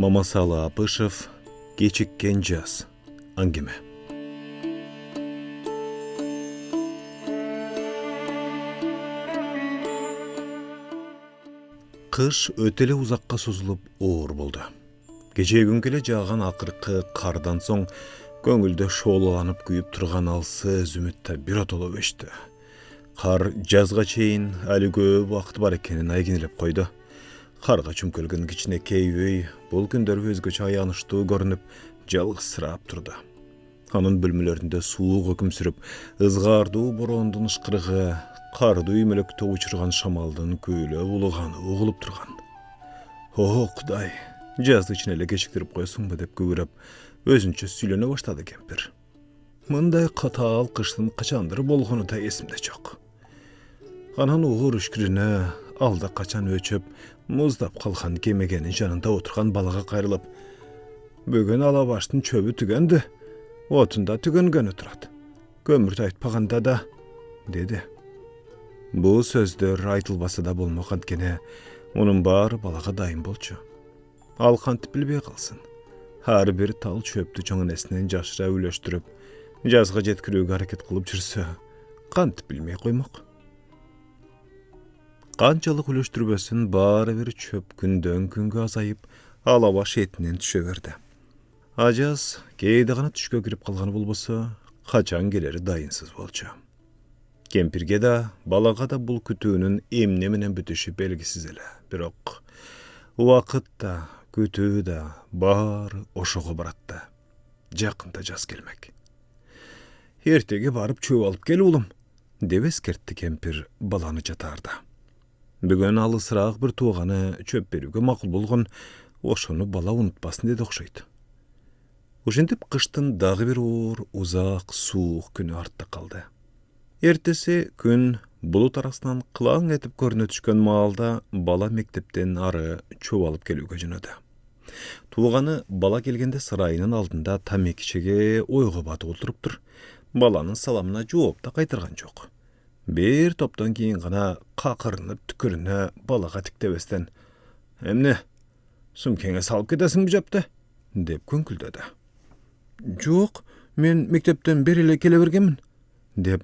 Мамасалы Апышев, кечіккен жаз. Әңгіме. Қыш өтелі ұзаққа созылып оор болды. Кеше күн келе жаған ақырқы қардан соң көңілді шолыланып күйіп тұрған алсыз үмітті бір атолы өшті. Қар жазға чейін әлі көп уақыт бар екенін айгенелеп қойды. Қарға чүмкілген кичинекей үй бұл күндер өзгөчө аянычтуу көрініп, жалғызсырап тұрды. Анын бөлмелерінде суық өкім сүріп, ызғардуу борондун ышкырыгы, қарды үймелікті учырған шамалдың көйлі улығаны уғылып тұрған. О, Құдай, жазды ішін әлі кешіктіріп қойсың ба деп көбіріп, өзінше сүйлене баштады кемпір. Мындай қатал қыштың қачандыр болғаны да есімде жоқ. Анан уғыр үшкіріні алда қачан өчіп, мұздап қалған кемегенің жанында отырған балаға қайрылып, «Бөгін алабаштың чөбі түгенді, отында түгенгені тұрады. Көмірді айтпағанда да», деді. Бұл сөздер айтылбасы да болмаған кене, оның бары балаға дайын болчу. Ал қантып білбей қалсын. Әр бір тал чөпті чоңынесінен жашыра үлештіріп, жазға жеткіруге әрекет қылып жүрсе, қантып білмей қоймақ. Қанчалық үлештірбесін бары бір чөп күнден күнге азайып, алабаш етінен түше берді. Ажаз кейді ғана түшке кіріп қалғаны болбаса, қачан келері дайынсыз болчу. Кемпірге да, балаға да бұл күтуінің емнеменен бүтіші белгісіз әлі. Бирок уақыт да, күтүү да бар ошоға баратты. Жақында жаз келмек. Ертеге барып чөп алып кел улым, деп ескертті кемпір баланы жатарда. Бүгін алысырақ бір туғаны чөп беруге мақұл болған, ошоны бала ұнытпасын деді оқшайды. Ошентип қыштың дағы бір оор, ұзақ, суық күні артта қалды. Ертесі күн бұлыт арасынан қылаң етіп көріне түшкен маалда бала мектептен ары чөп алып келуге жөнөдү. Туғаны бала келгенде сарайының алдында тамекишеге ойғы батып отырып тұр. Баланың саламына жооп та қайтырған жоқ. Бір топтан кейін ғана қақырынып түкіріні балаға тіктебестен, «Эмне, сумкеңе салып кетесің бі жапты?» деп көңкілдеді. «Жоқ, мен мектептен береле келе бергенмін», деп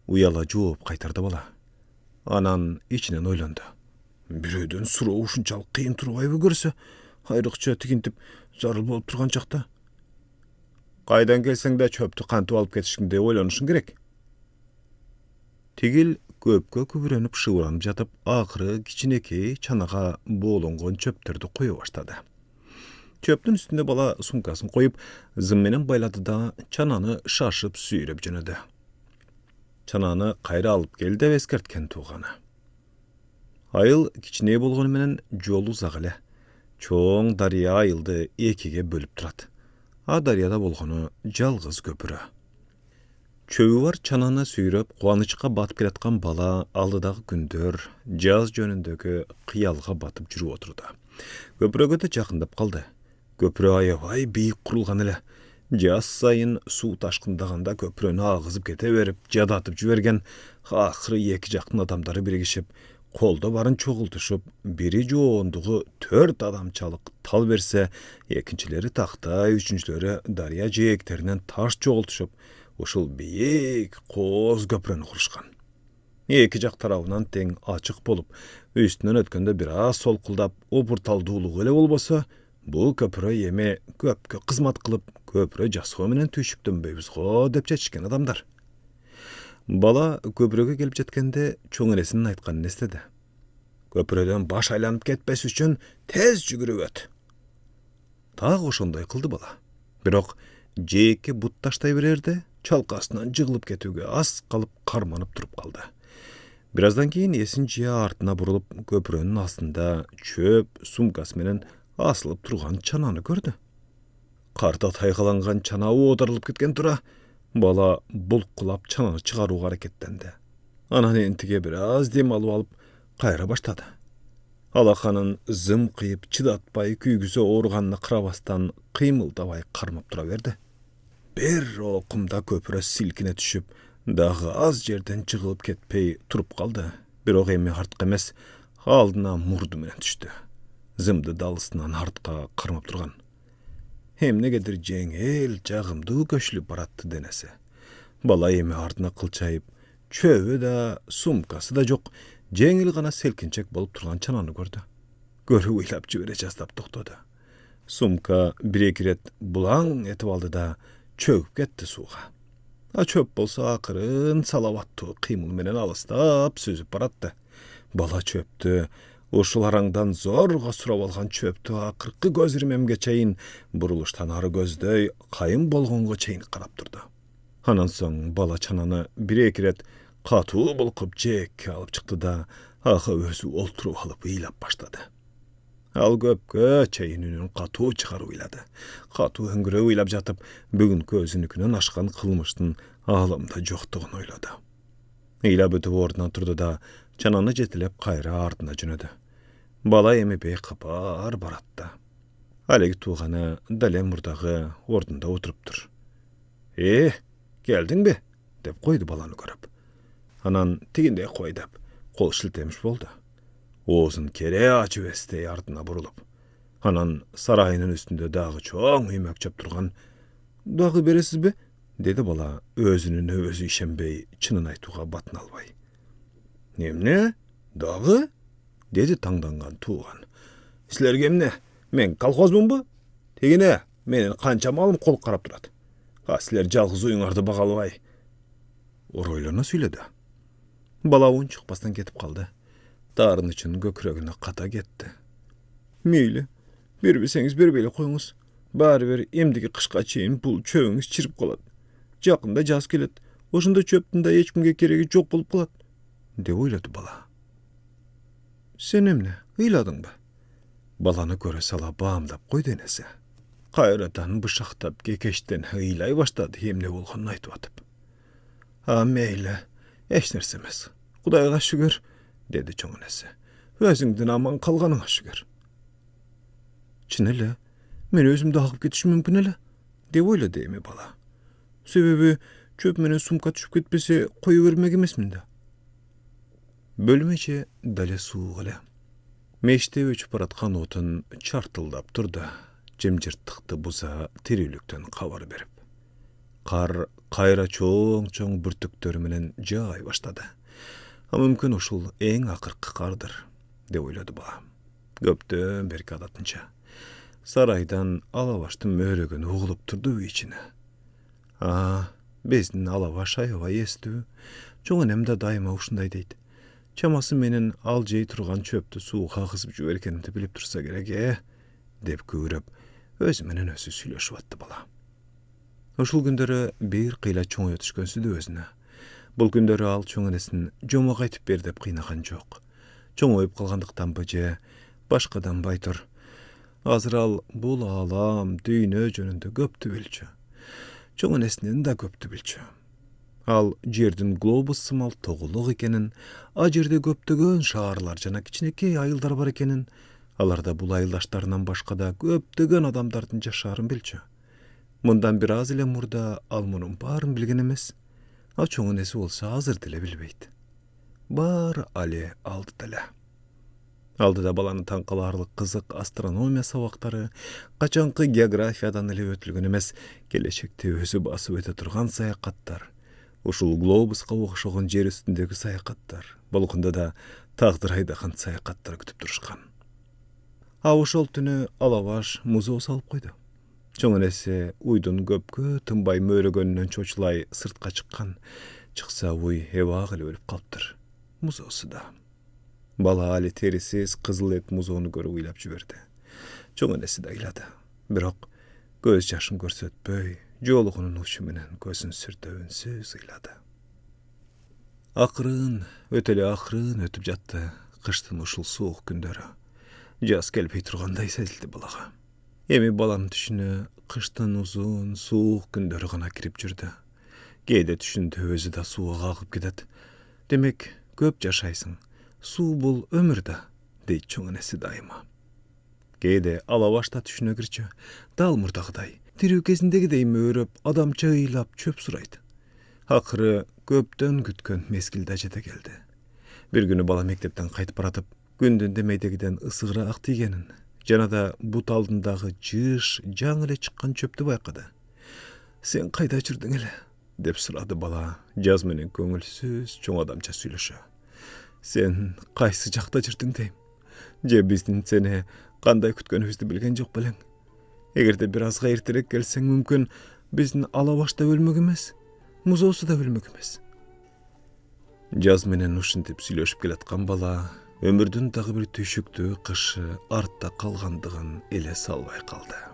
уяла жооп қайтарды бала. Анан ичинен ойланды. Бирөөдөн суроо ушунчалык кыйын турбайбы көрсө, айрыкча тигинтип зарыл болуп турган чакта. Кайдан келсең да чөптү кантип алып кетишиңди ойлонушуң керек. Тигил көпкө күбүрөнүп шыбыранып жатып, акыры кичинекей чанага боолонгон чөптөрдү кое баштады. Чөптүн үстүнө бала сумкасын коюп, зым менен байлады да чананы шашып сүйрөп жөнөдү. Чананы кайра алып кел деп эскерткен тууганы. Айыл кичине болгону менен жол узак эле. Чоң дарыя айылды экиге бөлүп турат. А дарыяда болгону жалгыз көпүрө. Чөбү бар чананы сүйрөп, кубанычка батып келаткан бала алдыдагы күндөр жаз жөнүндөгү кыялга батып жүрүп отурду. Көпүрөгө да жакындап калды. Көпүрө аябай бийик курулган эле. Жаз сайын суу ташкындаганда көпүрөнү агызып кете берип, жадатып жиберген, акыры эки жактын адамдары биригишип, колдо барын чогултушуп, бири жоондугу 4 адамчалык тал берсе, экинчилери тактай, үчүнчүлөрү дарыя жээктеринен таш чогултушуп, ушул бийик кооз көпүрөнү курушкан. Эки жак тарабынан тең ачык болуп, үстүнөн өткөндө бир аз солкулдап, опурталдуулугу эле болбосо, бул көпүрө эми көпкө кызмат кылып, көпүрө жасоо менен түйшүктөнбөйбүз го деп чечишкен адамдар. Бала көпүрөгө келип жеткенде чоң энесинин айтканын эстеди. Көпүрөдөн баш айланып кетпес үчүн тез жүгүрүп өт. Так ошондой кылды бала. Бирок жээкке бут таштай берерде чалкасынан жыгылып кетүүгө аз калып карманып туруп калды. Бир аздан кийин эсин жыя артына бурулуп, көпүрөнүн астында чөп сумкасы менен асылып турган чананы көрдү. Карта тайгаланган чана оодарылып кеткен тура, бала булкулап чананы чыгарууга аракеттенди. Анан энтиге бир аз дем алып кайра баштады. Алаканын зым кыйып чыдатпай күйгүсү ооруганына карабастан кыймылдабай кармап тура берди. Бир окумда көпүрө силкине түшүп, дагы аз жерден жыгылып кетпей туруп калды. Бирок эми артка эмес, алдына мурду менен түштү. Zımdı dalısından hartqa qırmap turgan. Hemnegedir jengel, jagymdy köşlü baratty denese. Bala emi ardyna kılçayıp, çöbü da, sumkası da jok, jengil gana selkinçek bolup turgan çanany gördü. Görüp uylap jibere jastap toktady. Sumka bir-iki ret bulaň etip aldy da çöküp getdi suga. A çöp bolsa akırın salavatty, kıymul menen alystap süzüp baratdy. Bala çöptü, uşul araňdan zorga surap algan çöptü akyrky gözürmemge çeyin buruluştan ary gözdöy kayın bolgonga çeyin karap durdy. Anan soň bala çanany bir-iki ret katuw bulkup jekke alıp çykdy da aha özü olturup alıp ыйлап başlady. Al göpkö çeyininin katuw çıgaryp uylady. Katuw höngürep uylap jatyp, bugünkü özünükünden aşkan kılmıştın alamda joktugyny oylady. Ыйлap ötüp ordunan turdy da çanany jetilep kayra ardyna jönödi. Bala emi beýkapar baratdy. Halegi tuğana dalem murdagy ordunda oturupdyr. Geldiňbi? Dep koydu balany görüp. Anan tiginde koy dep kol şiltemiş boldu. Oğuzun kere açıp esteği ardına burulup. Anan sarayının üstünde dağı çoğun hüymek çöp turgan. Dağı beresiz be? Dedi bala özünün özü işenbey çının aytuğa batın albay. Nemne? Dağı? Dedi tangdangan tuğan. Sizlerge emne? Men kalkozmun bu? Tegine menin kança malım kol karap durat. Sizler jalgız uyuňardy bagalybay. Oroylana süýledi. Bala on çıkpastan ketip kaldı. Darın için gökregine kata gitti. Meyli, bir bilseňiz bir bele koyuňuz. Bari bir emdigi kışka çeyin bul çöwüňiz çirip kalat. Jakynda jaz kelet. Oşunda çöptün da hiç kimge keregi jok bolup kalat. De oylady bala. Sen emne, ıyladyň ba? Balany göre sala bağımdap koy denese. Kayradan bıçaktap gekeşten hıylay başladı hemne bolganyny aytyp atyp. Ha meyle, eş nerse emes. Hudaýga şükür, dedi çoňunesi. Özüňden aman kalganyňa şükür. Çinele, men özümde akyp ketişim mümkin ele, dep oylady emi bala. Sebebi çöp menen sumka düşüp ketpese koyuvermek emesminde. Bölmeçe dale suw gele. Meşte öçüp baratkan otun çartyldap turdy. Jemjirtykdy buza tirilükden kabar berip. Kar kayra çoň bürtüktör menen jaý başlady. Ha mümkin oşul eň akyrky kardyr, dep oylady bala. Göpden berki adatynça. Saraydan alabaşty möhregen uglup turdy içine. Bizdin alabaş aýawa ýesdi. Çoň enemde daýma uşunday deydi. Çamasy menen aljy turgan çöptü suwga gysyp jüberkenimdi bilip tursa gerek, dep görüp özü menen özü süýleşip atdy bala. Oşul günderi bir kıyla çoňa düşkönsiz özüne. Bul günderi al çoňanesin jomak aýtyp ber dep kıynagan jok. Çoň oýup kalgandykdan böje başgadan baýdyr. Azır al bul alam düýne jönünde köptü bilçi. Çoňanesinden da köptü bilçi. Al jerdin globus symal toguluk ekenin, a jerde köpdögön şaharlar jana kiçineki aýyldar bar ekenin, alarda bul aýyldaşlaryndan başga da köpdögön adamdardyn jaşaryn bilçi. Mundan biraz ile murda al munun barın bilgen emes. A çoňanesi bolsa hazır dile bilbeýdi. Bar ale aldy dile. Aldy da balany taňkalarlyk kyzyk astronomiýa sabaktary, kaçanky geografiýadan ele ötülgen emes, gelekçekde özü basyp öte turgan saýakatlar. Uşul globuska okşagan jer üstündeki saýakatlar. Bolgunda da tagdyr aýdagan saýakatlar kütüp duruşkan. A uşul tüni alabaş muzo salyp koydy. Çoňanesi uydun köpkö tınbay möregönnön çoçulay sırtka çykkan. Çyksa uy hewa gylyp ölüp galypdyr. Muzosy da. Bala ali terisiz kızıl et muzonu görüp uylap jüberdi. Çoňanesi da ýylady. Biroq göz ýaşyn görsetböý, jolugunun uçu menen gözün sürde ünsüz ýylady. Akryn, öteli akryn ötüp jatdy kıştyn uşul soğuk günderi. Jas gelip turganday sezildi balaga. Emi balanın düşünü kıştın uzun, soğuk günderi gana kirip jürdi. Geyde düşündü özü da suwa agyp gidet. Demek köp jaşaýsyň. Su bul ömürde, deyit çoňanesi daýyma. Geyde alabaşta düşüne girçi, dal murdagıday, dirü kezindegidey mööröp, adamça ıylap çöp suraydı. Hakyry köpden kütkön mezgilde jete geldi. Bir günü bala mektepten kaýtyp baratyp, gündün demeydegiden ısıgra ak diýgenin, Janada but aldındağı jyş jaň ele çykkan çöpti bayqady. Sen kayda jirdiň ele? Dep surady bala jaz menen köňülsiz çoň adamça süýleşe. Sen kaýsy jakda jirdiň deýim. Je bizdin seni kanday kütgenibizdi bilgen jok bilen. Egerde biraz erterek gelseň mümkin bizdin alabaşda ölmek emes, muzowsu da ölmek emes. Jaz menen uşintiп süýleşip geletgan bala ömürdün tagy bir tüşükdi, kışı artda kalgandygyn ele salbay kaldy.